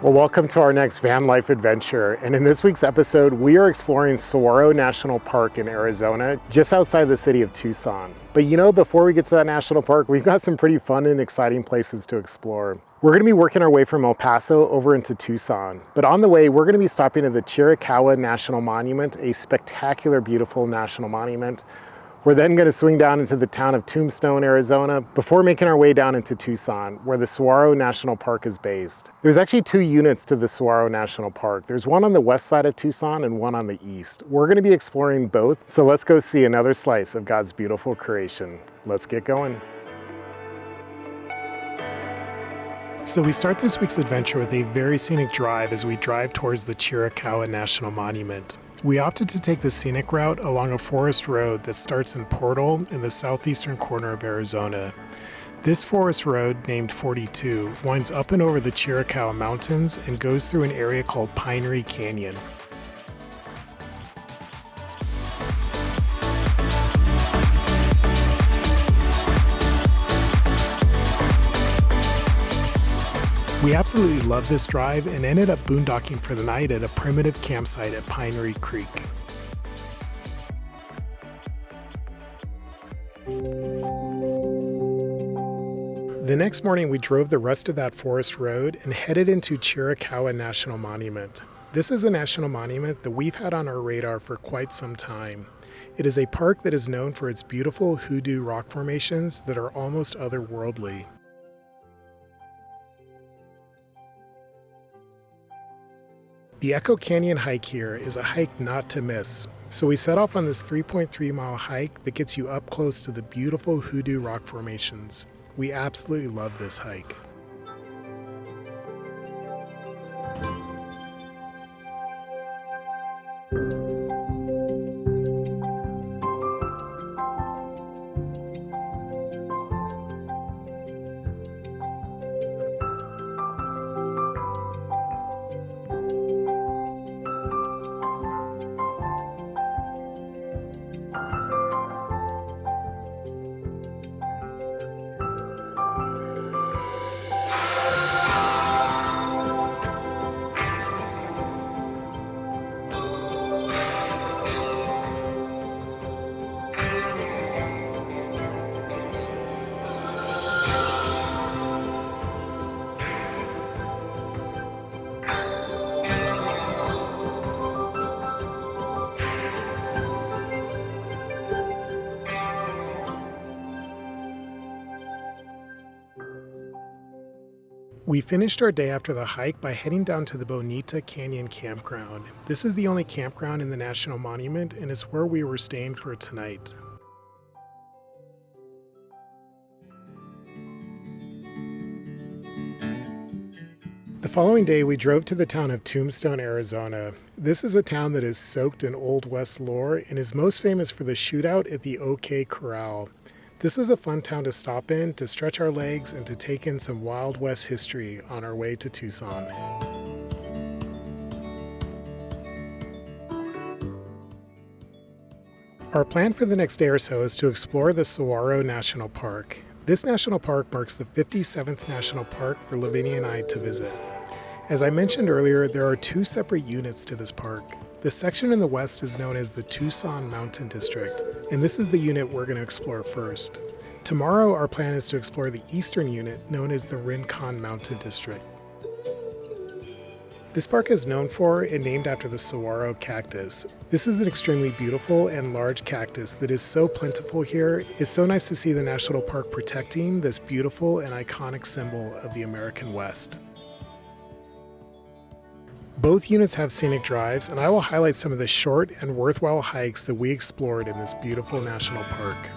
Well, welcome to our next van life adventure. And in this week's episode, we are exploring Saguaro National Park in Arizona, just outside the city of Tucson. But you know, before we get to that national park, we've got some pretty fun and exciting places to explore. We're going to be working our way from El Paso over into Tucson. But on the way, we're going to be stopping at the Chiricahua National Monument, a spectacular, beautiful national monument. We're then going to swing down into the town of Tombstone, Arizona, before making our way down into Tucson, where the Saguaro National Park is based. There's actually two units to the Saguaro National Park. There's one on the west side of Tucson and one on the east. We're going to be exploring both, so let's go see another slice of God's beautiful creation. Let's get going. So we start this week's adventure with a very scenic drive as we drive towards the Chiricahua National Monument. We opted to take the scenic route along a forest road that starts in Portal in the southeastern corner of Arizona. This forest road, named 42, winds up and over the Chiricahua Mountains and goes through an area called Pinery Canyon. We absolutely loved this drive and ended up boondocking for the night at a primitive campsite at Pinery Creek. The next morning, we drove the rest of that forest road and headed into Chiricahua National Monument. This is a national monument that we've had on our radar for quite some time. It is a park that is known for its beautiful hoodoo rock formations that are almost otherworldly. The Echo Canyon hike here is a hike not to miss. So we set off on this 3.3-mile hike that gets you up close to the beautiful hoodoo rock formations. We absolutely love this hike. We finished our day after the hike by heading down to the Bonita Canyon Campground. This is the only campground in the National Monument and is where we were staying for tonight. The following day, we drove to the town of Tombstone, Arizona. This is a town that is soaked in Old West lore and is most famous for the shootout at the OK Corral. This was a fun town to stop in, to stretch our legs, and to take in some Wild West history on our way to Tucson. Our plan for the next day or so is to explore the Saguaro National Park. This national park marks the 57th national park for Lavinia and I to visit. As I mentioned earlier, there are two separate units to this park. The section in the west is known as the Tucson Mountain District, and this is the unit we're going to explore first. Tomorrow, our plan is to explore the eastern unit, known as the Rincon Mountain District. This park is known for and named after the saguaro cactus. This is an extremely beautiful and large cactus that is so plentiful here. It's so nice to see the national park protecting this beautiful and iconic symbol of the American West. Both units have scenic drives, and I will highlight some of the short and worthwhile hikes that we explored in this beautiful national park.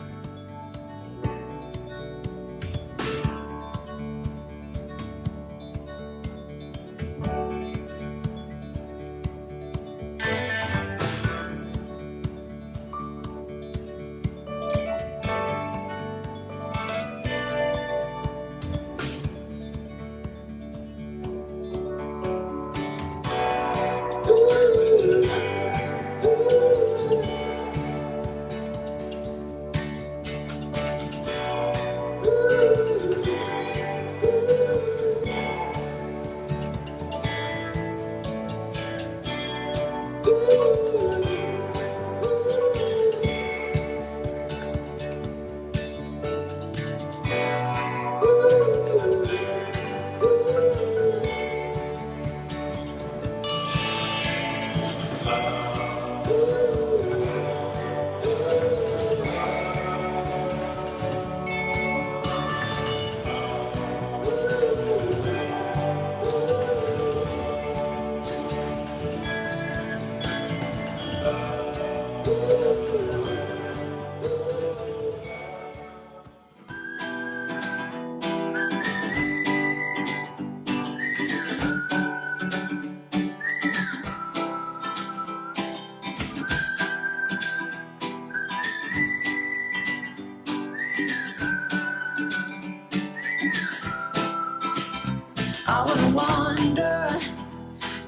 wanna wander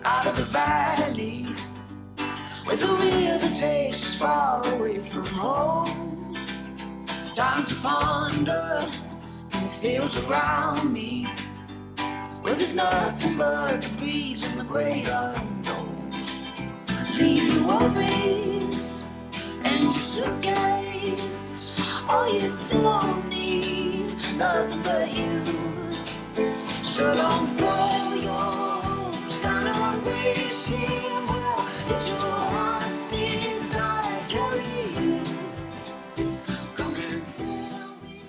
out of the valley where the river takes us far away from home. Time to ponder in the fields around me where there's nothing but the breeze and the great unknown. Leave your worries and your suitcase. All you don't need, nothing but you. So don't throw your start on wishing well. It's your heart's desire carry you. Come and sail with me.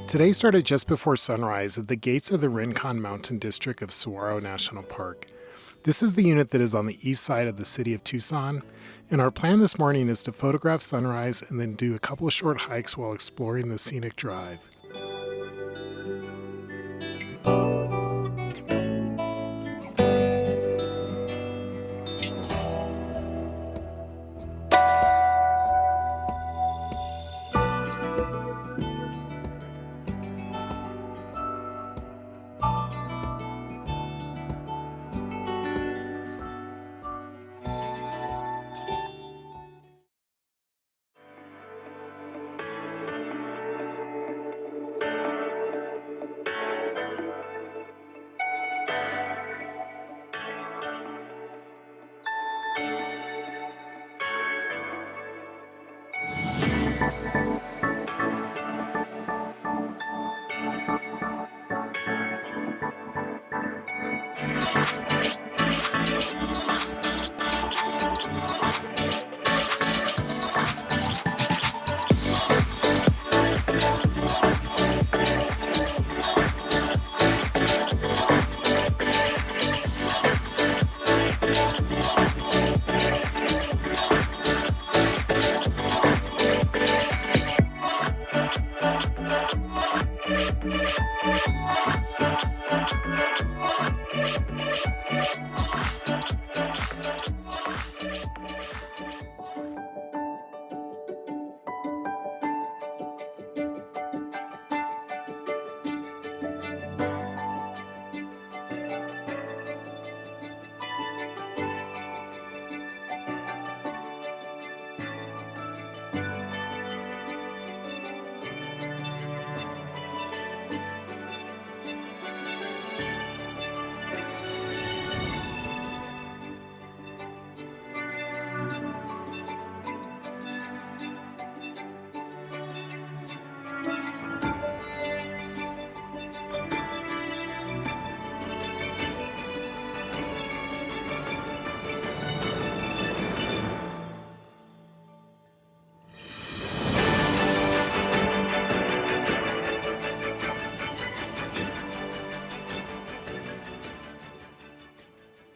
Today started just before sunrise at the gates of the Rincon Mountain District of Saguaro National Park. This is the unit that is on the east side of the city of Tucson, and our plan this morning is to photograph sunrise and then do a couple of short hikes while exploring the scenic drive.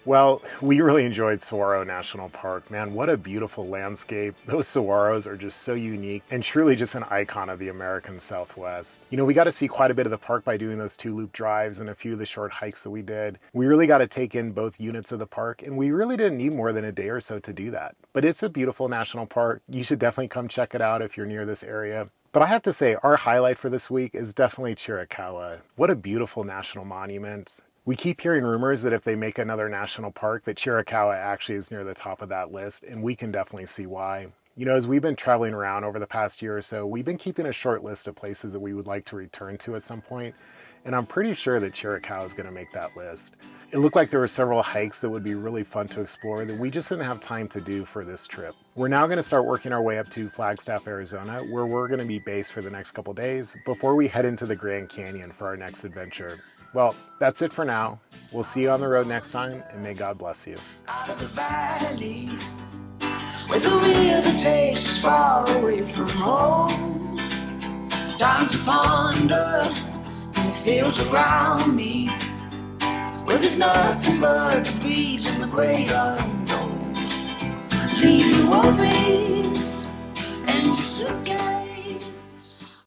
Well, we really enjoyed Saguaro National Park. Man, what a beautiful landscape. Those saguaros are just so unique and truly just an icon of the American Southwest. You know, we got to see quite a bit of the park by doing those 2-loop drives and a few of the short hikes that we did. We really got to take in both units of the park, and we really didn't need more than a day or so to do that. But it's a beautiful national park. You should definitely come check it out if you're near this area. But I have to say, our highlight for this week is definitely Chiricahua. What a beautiful national monument. We keep hearing rumors that if they make another national park, that Chiricahua actually is near the top of that list, and we can definitely see why. You know, as we've been traveling around over the past year or so, we've been keeping a short list of places that we would like to return to at some point, and I'm pretty sure that Chiricahua is going to make that list. It looked like there were several hikes that would be really fun to explore that we just didn't have time to do for this trip. We're now going to start working our way up to Flagstaff, Arizona, where we're going to be based for the next couple days before we head into the Grand Canyon for our next adventure. Well, that's it for now. We'll see you on the road next time, and may God bless you. Out of the valley, where the river takes far away from home. Time to ponder in the fields around me, where there's nothing but the breeze and the great unknown. Leave your worries and your suitcase.